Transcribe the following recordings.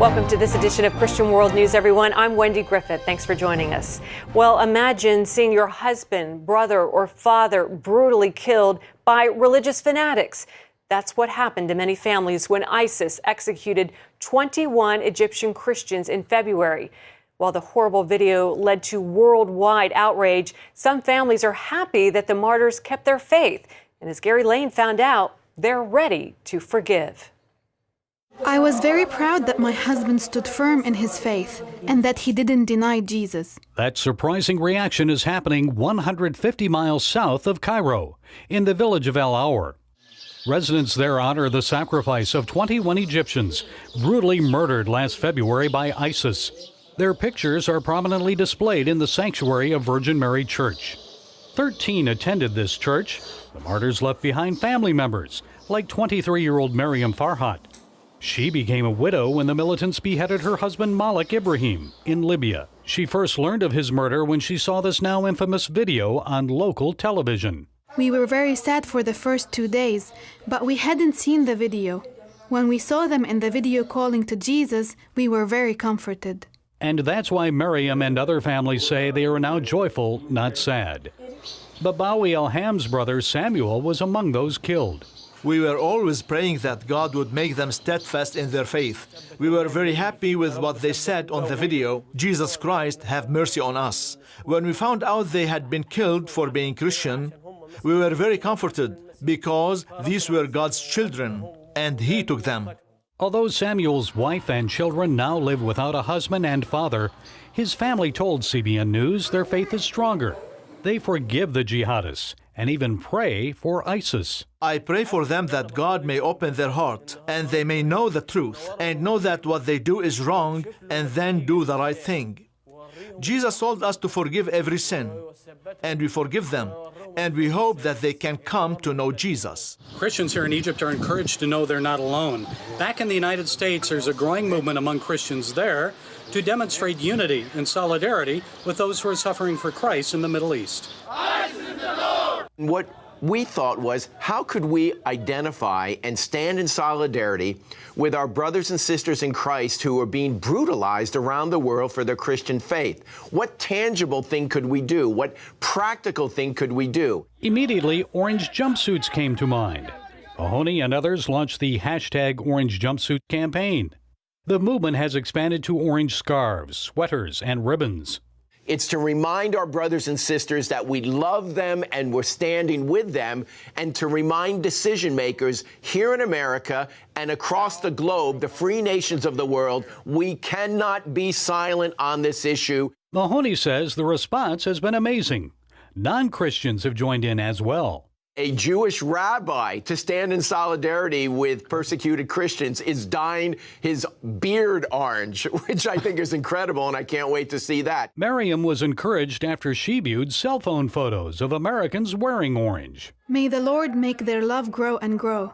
Welcome to this edition of Christian World News, everyone. I'm Wendy Griffith. Thanks for joining us. Well, imagine seeing your husband, brother, or father brutally killed by religious fanatics. That's what happened to many families when ISIS executed 21 Egyptian Christians in February. While the horrible video led to worldwide outrage, some families are happy that the martyrs kept their faith. And as Gary Lane found out, they're ready to forgive. I was very proud that my husband stood firm in his faith and that he didn't deny Jesus. That surprising reaction is happening 150 miles south of Cairo, in the village of El Aour. Residents there honor the sacrifice of 21 Egyptians brutally murdered last February by ISIS. Their pictures are prominently displayed in the sanctuary of Virgin Mary Church. 13 attended this church. The martyrs left behind family members, like 23-year-old Mariam Farhat. She became a widow when the militants beheaded her husband Malik Ibrahim in Libya. She first learned of his murder when she saw this now infamous video on local television. We were very sad for the first 2 days, but we hadn't seen the video. When we saw them in the video calling to Jesus, we were very comforted. And that's why Miriam and other families say they are now joyful, not sad. Babawi Elham's brother Samuel was among those killed. We were always praying that God would make them steadfast in their faith. We were very happy with what they said on the video, Jesus Christ, have mercy on us. When we found out they had been killed for being Christian, we were very comforted because these were God's children and He took them. Although Samuel's wife and children now live without a husband and father, his family told CBN News their faith is stronger. They forgive the jihadists and even pray for ISIS. I pray for them that God may open their heart and they may know the truth and know that what they do is wrong and then do the right thing. Jesus told us to forgive every sin, and we forgive them, and we hope that they can come to know Jesus. Christians here in Egypt are encouraged to know they're not alone. Back in the United States, there's a growing movement among Christians there to demonstrate unity and solidarity with those who are suffering for Christ in the Middle East. What we thought was, how could we identify and stand in solidarity with our brothers and sisters in Christ who are being brutalized around the world for their Christian faith? What tangible thing could we do? What practical thing could we do? Immediately, orange jumpsuits came to mind. Mahoney and others launched the hashtag Orange Jumpsuit campaign. The movement has expanded to orange scarves, sweaters, and ribbons. It's to remind our brothers and sisters that we love them and we're standing with them, and to remind decision makers here in America and across the globe, the free nations of the world, we cannot be silent on this issue. Mahoney says the response has been amazing. Non-Christians have joined in as well. A Jewish rabbi to stand in solidarity with persecuted Christians is dyeing his beard orange, which I think is incredible, and I can't wait to see that. Miriam was encouraged after she viewed cell phone photos of Americans wearing orange. May the Lord make their love grow and grow.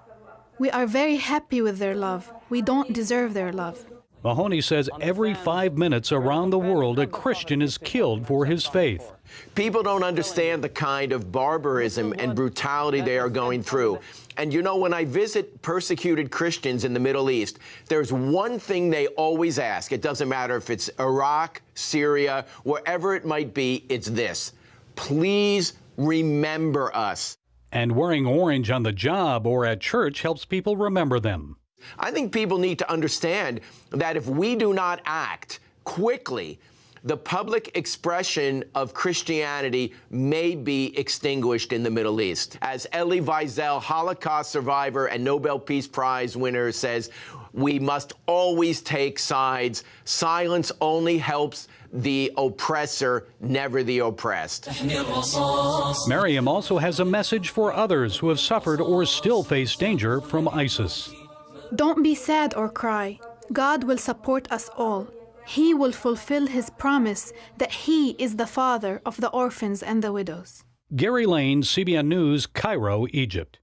We are very happy with their love. We don't deserve their love. Mahoney says every 5 minutes around the world, a Christian is killed for his faith. People don't understand the kind of barbarism and brutality they are going through. And you know, when I visit persecuted Christians in the Middle East, there's one thing they always ask. It doesn't matter if it's Iraq, Syria, wherever it might be, it's this: please remember us. And wearing orange on the job or at church helps people remember them. I think people need to understand that if we do not act quickly, the public expression of Christianity may be extinguished in the Middle East. As Elie Wiesel, Holocaust survivor and Nobel Peace Prize winner, says, we must always take sides. Silence only helps the oppressor, never the oppressed. Miriam also has a message for others who have suffered or still face danger from ISIS. Don't be sad or cry. God will support us all. He will fulfill His promise that He is the father of the orphans and the widows. Gary Lane, CBN News, Cairo, Egypt.